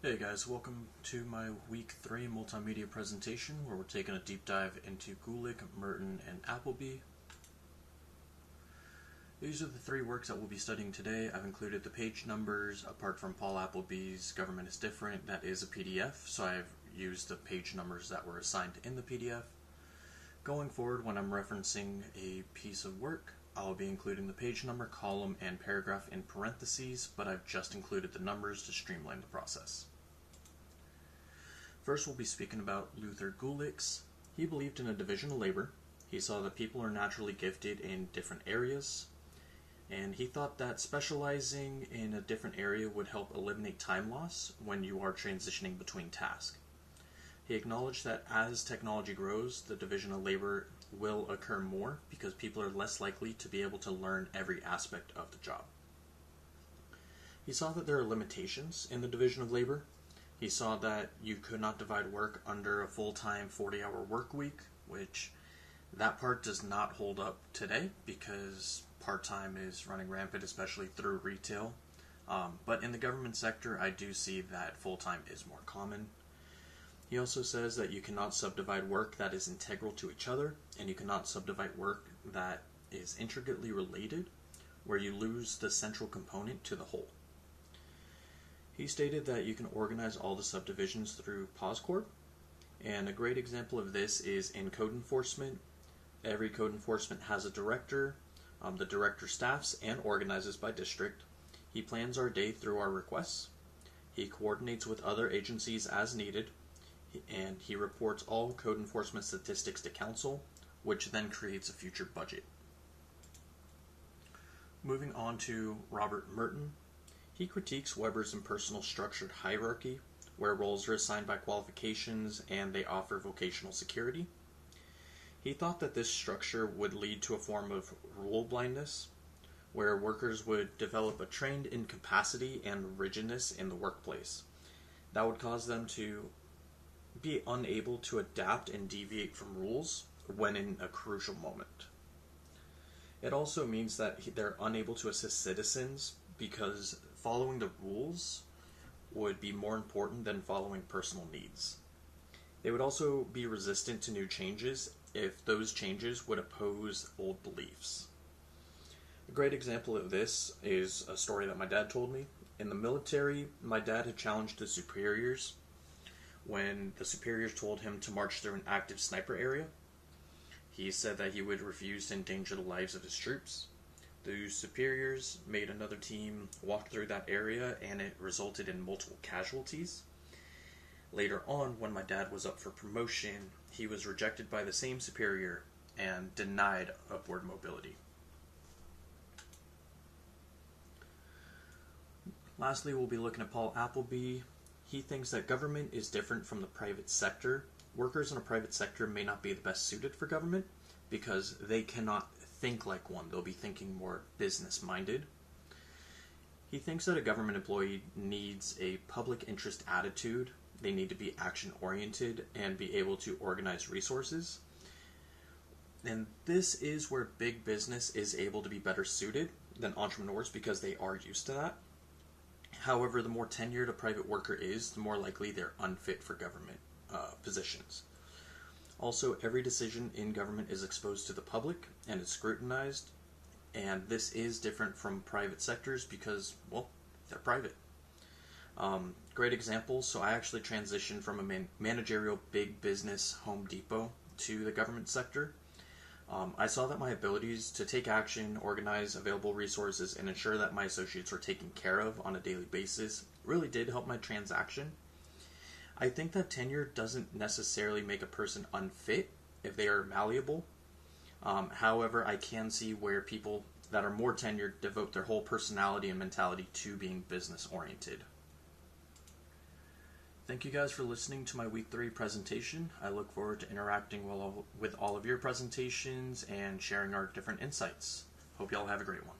Hey guys, welcome to my week 3 multimedia presentation where we're taking a deep dive into Gulick, Merton, and Appleby. These are the 3 works that we'll be studying today. I've included the page numbers. Apart from Paul Appleby's Government is Different, that is a PDF, so I've used the page numbers that were assigned in the PDF. Going forward, when I'm referencing a piece of work, I'll be including the page number, column, and paragraph in parentheses, but I've just included the numbers to streamline the process. First, we'll be speaking about Luther Gulick's. He believed in a division of labor. He saw that people are naturally gifted in different areas, and he thought that specializing in a different area would help eliminate time loss when you are transitioning between tasks. He acknowledged that as technology grows, the division of labor will occur more because people are less likely to be able to learn every aspect of the job. He saw that there are limitations in the division of labor. He saw that you could not divide work under a full-time 40-hour work week, which that part does not hold up today because part-time is running rampant, especially through retail. But in the government sector, I do see that full-time is more common. He also says that you cannot subdivide work that is integral to each other, and you cannot subdivide work that is intricately related, where you lose the central component to the whole. He stated that you can organize all the subdivisions through POSCORD, and a great example of this is in code enforcement. Every code enforcement has a director. The director staffs and organizes by district. He plans our day through our requests. He coordinates with other agencies as needed, and he reports all code enforcement statistics to council, which then creates a future budget. Moving on to Robert Merton. He critiques Weber's impersonal structured hierarchy, where roles are assigned by qualifications and they offer vocational security. He thought that this structure would lead to a form of rule blindness, where workers would develop a trained incapacity and rigidness in the workplace. That would cause them to be unable to adapt and deviate from rules when in a crucial moment. It also means that they're unable to assist citizens because following the rules would be more important than following personal needs. They would also be resistant to new changes if those changes would oppose old beliefs. A great example of this is a story that my dad told me. In the military, my dad had challenged his superiors when the superiors told him to march through an active sniper area. He said that he would refuse to endanger the lives of his troops. The superiors made another team walk through that area, and it resulted in multiple casualties. Later on, when my dad was up for promotion, he was rejected by the same superior and denied upward mobility. Lastly, we'll be looking at Paul Appleby. He thinks that government is different from the private sector. Workers in a private sector may not be the best suited for government because they cannot think like one. They'll be thinking more business-minded. He thinks that a government employee needs a public interest attitude. They need to be action-oriented and be able to organize resources. And this is where big business is able to be better suited than entrepreneurs because they are used to that. However, the more tenured a private worker is, the more likely they're unfit for government positions. Also, every decision in government is exposed to the public and is scrutinized, and this is different from private sectors because, well, they're private. Great examples, so I actually transitioned from a managerial big business Home Depot to the government sector. I saw that my abilities to take action, organize available resources, and ensure that my associates were taken care of on a daily basis really did help my transaction. I think that tenure doesn't necessarily make a person unfit if they are malleable. However, I can see where people that are more tenured devote their whole personality and mentality to being business-oriented. Thank you guys for listening to my Week 3 presentation. I look forward to interacting with all of your presentations and sharing our different insights. Hope y'all have a great one.